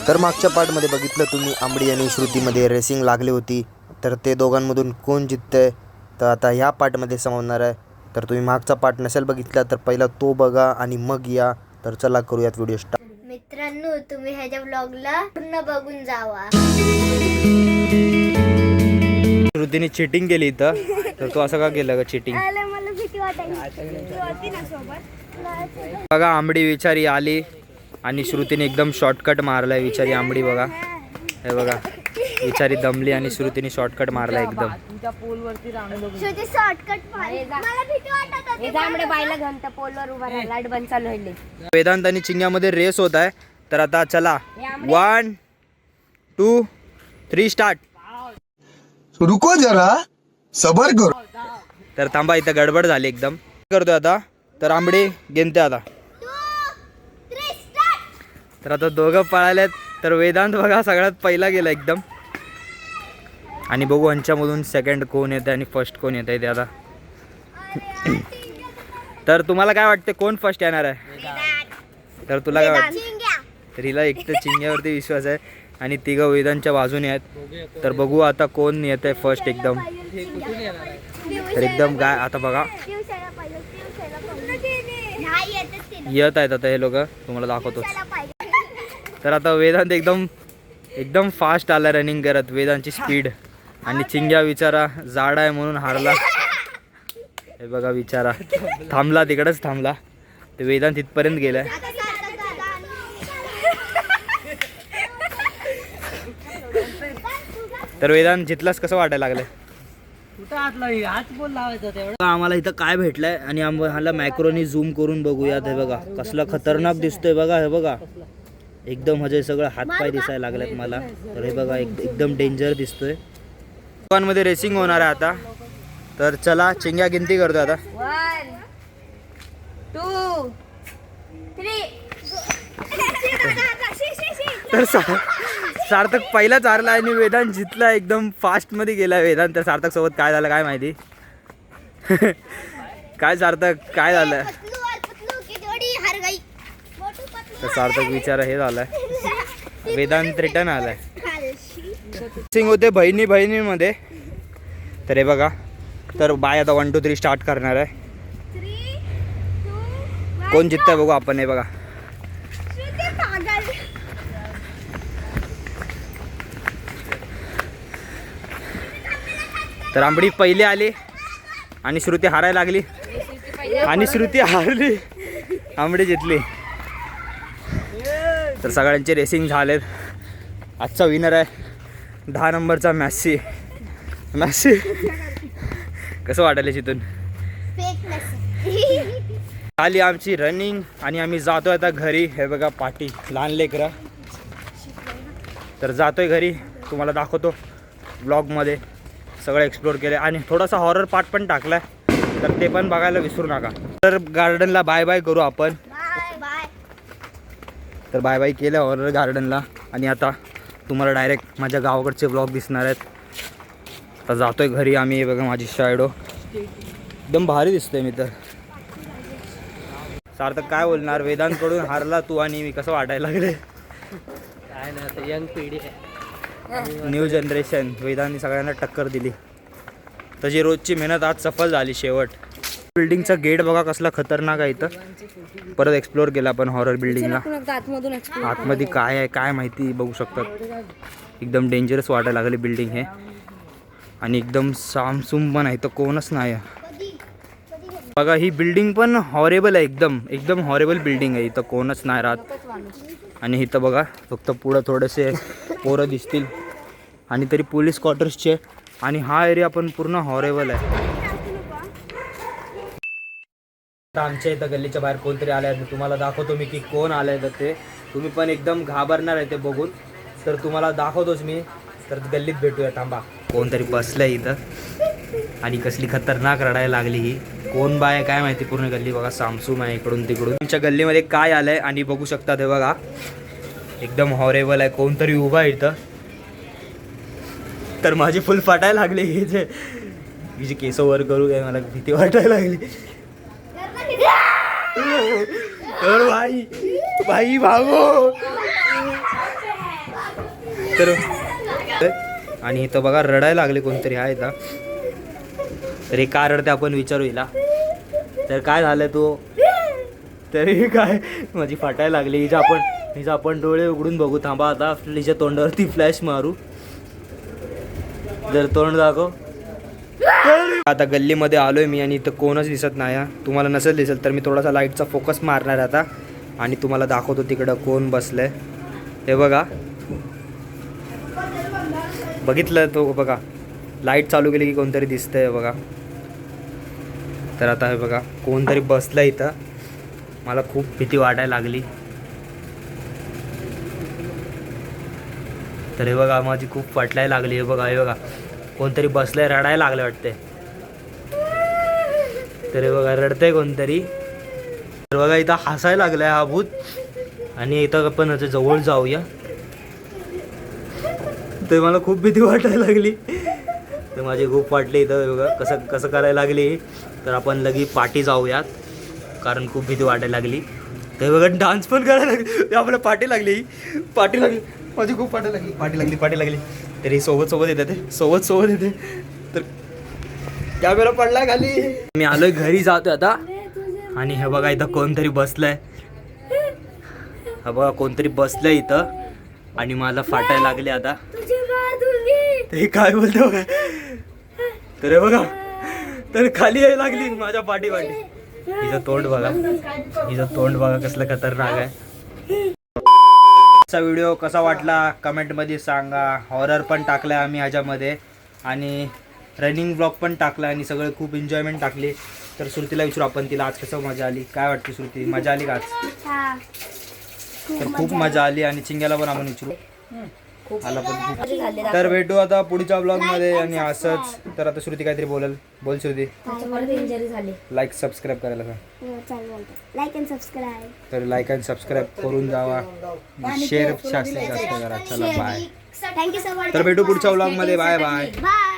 तर मागच्या पार्टमध्ये बघितलं तुम्ही आंबडी आणि श्रुतीमध्ये रेसिंग लागली होती, तर ते दोघांमधून कोण जिंकतंय तर आता ह्या पार्टमध्ये समजणार आहे. तर तुम्ही मागचा पार्ट नसेल बघितला तर पहिला तो बघा आणि मग या. तर चला करूयात व्हिडिओ स्टार्ट. मित्रांनो, तुम्ही ह्याच्या ब्लॉगला पूर्ण बघून जावा. श्रुतीने चिटिंग केली इथं, तर तू असं का केलं ग चिटिंग? मला भीती वाटायची. बघा आंबडी विचारी आली आणि श्रुतीने एकदम शॉर्टकट मारलाय. विचारी आंबडी बघा, हे बघा विचारी दमली आणि श्रुतीने शॉर्टकट मारला एकदम. श्रुती शॉर्टकट मारली. मला भीती वाटत होती. जांभळे बायला घेऊन त्या पोलवर उभा राहा. लाईट बंद चालू आहे. वेदांत आणि चिंग्यामध्ये रेस होत आहे. तर आता चला 1 2 3 स्टार्ट. रुको जरा सबर करो. तर थांबा, इथं गडबड झाली एकदम. करतोय आता. तर आंबडी गेनते आता. तर आता दोघं पळालेत. तर वेदांत बघा सगळ्यात पहिला गेला एकदम. आणि बघू यांच्यामधून सेकंड कोण येते आणि फर्स्ट कोण येत आहे ते आता. तर तुम्हाला काय वाटते कोण फर्स्ट येणार आहे? तर तुला काय वाटतं? तर हिला एक तर चिंग्यावरती विश्वास आहे आणि तिघं वेदांच्या बाजूने आहेत. तर बघू आता कोण येत आहे फर्स्ट एकदम. तर एकदम काय आता बघा येत आहेत आता हे लोक, तुम्हाला दाखवतो. तर आता वेदांत एकदम फास्ट आला रनिंग करत. वेदांची स्पीड आणि चिंग्या विचारा जाडा आहे म्हणून हारला. हे बघा विचारा थांबला, तिकडच थांबला. ते वेदांत तिथपर्यंत गेलाय. तर वेदांत जितलास कसं वाटायला लागलंय? आम्हाला इथं काय भेटलंय आणि आम्हाला मॅक्रोनी झूम करून बघूयात. हे बघा कसला खतरनाक दिसतोय बघा. हे बघा एकदम म्हणजे सगळं हातपाय दिसायला लागलेत मला. तर हे बघा एकदम डेंजर दिसतोय. मध्ये रेसिंग होणार आहे आता. तर चला चिंग्या गिनती करतो आता. 1 2 3. तर सार्थक पहिलाच हारला आणि वेदांत जितला. एकदम फास्ट मध्ये गेला वेदांत. तर सार्थक सोबत काय झालं काय माहिती? काय सार्थक काय झालं? तर सार्थक विचारा हे झालाय. वेदांत रिटर्न आलाय. सिंग होते बहिणीमध्ये. तर हे बघा, तर बाय आता 1 2 3 स्टार्ट करणार आहे. कोण जिंकतंय बघू आपण. हे बघा तर आंबडी पहिले आली आणि श्रुती हारायला लागली आणि श्रुती हारली, आंबडी जिंकली. तर सगळ्यांचे रेसिंग झालेत. आजचा विनर आहे 10 नंबरचा मॅसी. कसं वाटायला तिथून? आली आमची रनिंग आणि आम्ही जातोय आता घरी. हे बघा पाठी लहान लेकरं. तर जातोय घरी, तुम्हाला दाखवतो ब्लॉगमध्ये. सगळं एक्सप्लोर केलं आणि थोडासा हॉरर पार्ट पण टाकलाय, तर ते पण बघायला विसरू नका. तर गार्डनला बाय बाय करू आपण. तर बाय बाय केलं हॉरर गार्डनला. आणि आता तुम्हाला डायरेक्ट माझ्या गावाकडचे ब्लॉग दिसणार आहेत. तर जातोय घरी आम्ही. बघा माझी शॅडो एकदम भारी दिसतोय मी. तर सार्थक काय बोलणार? वेदांतकडून हारला तू आणि मी, कसं वाटायला लागले? काय नाही, आता यंग पिढी आहे, न्यू जनरेशन. वेदांनी सगळ्यांना टक्कर दिली. तशी रोजची मेहनत आज सफल झाली शेवट. बिल्डिंगचा गेट बघा कसला खतरनाक आहे. इथं परत एक्सप्लोर केला आपण हॉरर बिल्डिंगला. आतमध्ये काय आहे काय माहिती, बघू शकतात. एकदम डेंजरस वाटायला लागली बिल्डिंग हे. आणि एकदम सामसूम पण आहे, तर कोणच नाही बघा. ही बिल्डिंग पण हॉरेबल आहे, एकदम हॉरेबल बिल्डिंग आहे. इथं कोणच नाही राहत. आणि इथं बघा फक्त पुढं थोडेसे पोरं दिसतील आणि तरी पोलीस क्वार्टर्सचे. आणि हा एरिया पण पूर्ण हॉरेबल आहे. आता आमच्या इथं गल्लीच्या बाहेर कोणतरी आले आहे, तुम्हाला दाखवतो मी की कोण आलं आहे. तर ते तुम्ही पण एकदम घाबरणार आहे ते बघून. तर तुम्हाला दाखवतोच मी. तर गल्लीत भेटूया, थांबा. कोणतरी बसलं आहे इथं आणि कसली खतरनाक रडायला लागली ही. कोण बाय काय माहिती. पूर्ण गल्ली बघा सामसूम आहे इकडून तिकडून. तुमच्या गल्लीमध्ये काय आलं आहे आणि बघू शकता ते बघा. एकदम हॉरेबल आहे. कोणतरी उभा आहे इथं. तर माझी फुल फाटायला लागली. ही जे केस वर करू काय, मला भीती वाटायला लागली. भाई भाई भागो तर आणि इथं बघा रडायला लागले कोणतरी आहे इथं. तर हे का रडते आपण विचारू हिला. तर काय झालं तो तरी काय माझी फाटायला लागली. हिचं आपण डोळे उघडून बघू. थांबा आता हिच्या तोंडावरती फ्लॅश मारू. जर तोंड दाखव. आता गल्लीमध्ये आलोय मी आणि इथं कोणच दिसत नाही हा. तुम्हाला नसेल दिसेल तर मी थोडासा लाईटचा फोकस मारणार आता आणि तुम्हाला दाखवतो तिकडं कोण बसलंय. हे बघा, बघितलं तो बघा, लाईट चालू केली की कोणतरी दिसतंय बघा. तर आता हे बघा कोणतरी बसलं इथं. मला खूप भीती वाटायला लागली. तर हे बघा माझी खूप फाटलायला लागली. हे बघा कोणतरी बसलंय, रडायला लागलं वाटते. तर हे बघा रडतंय कोणतरी. तर बघा इथं हसायला लागलाय हा भूत. आणि इथं आपण याच्या जवळ जाऊया. तर मला खूप भीती वाटायला लागली. तर माझी खूप वाटली इथं बघा कसं करायला लागली. तर आपण लगी पाठी जाऊयात कारण खूप भीती वाटायला लागली. तर बघा डान्स पण करायला लागली. आपल्याला पाठी लागली माझी खूप पाठी लागली. तरी सोबत येते. तर कॅमेरा पडला खाली. मी आलोय घरी जातोय आता. आणि हे बघा इथं कोणतरी बसलंय. हा बघा कोणतरी बसलंय इथं आणि मला फाटायला लागले आता. ते काय बोलतो बघा. तर हे बघा तर खाली यायला लागली माझ्या पाठी. हिचं तोंड बघा कसलं खतरनाक आहे. व्हिडिओ कसा वाटला कमेंटमध्ये सांगा. हॉरर पण टाकलाय आम्ही ह्याच्यामध्ये आणि रनिंग ब्लॉग पण टाकला आणि सगळं खूप एन्जॉयमेंट टाकली. तर श्रुतीला विचारू आपण तिला आज कसं मजा आली. काय वाटते श्रुती, मजा आली का आज? तर खूप मजा आली. आणि चिंग्याला पण आपण विचारू. आला पण. तर भेटू आता पुढच्या ब्लॉग मध्ये आणि असंच. तर आता श्रुती काहीतरी बोल श्रुती. लाईक सबस्क्राईब करायला सांग. तर लाईक अँड सबस्क्राईब करून जावा. शेअर जास्त करा. चला बाय. Thank you so much. तर भेटू पुढच्या ब्लॉग मध्ये. Bye bye. बाय.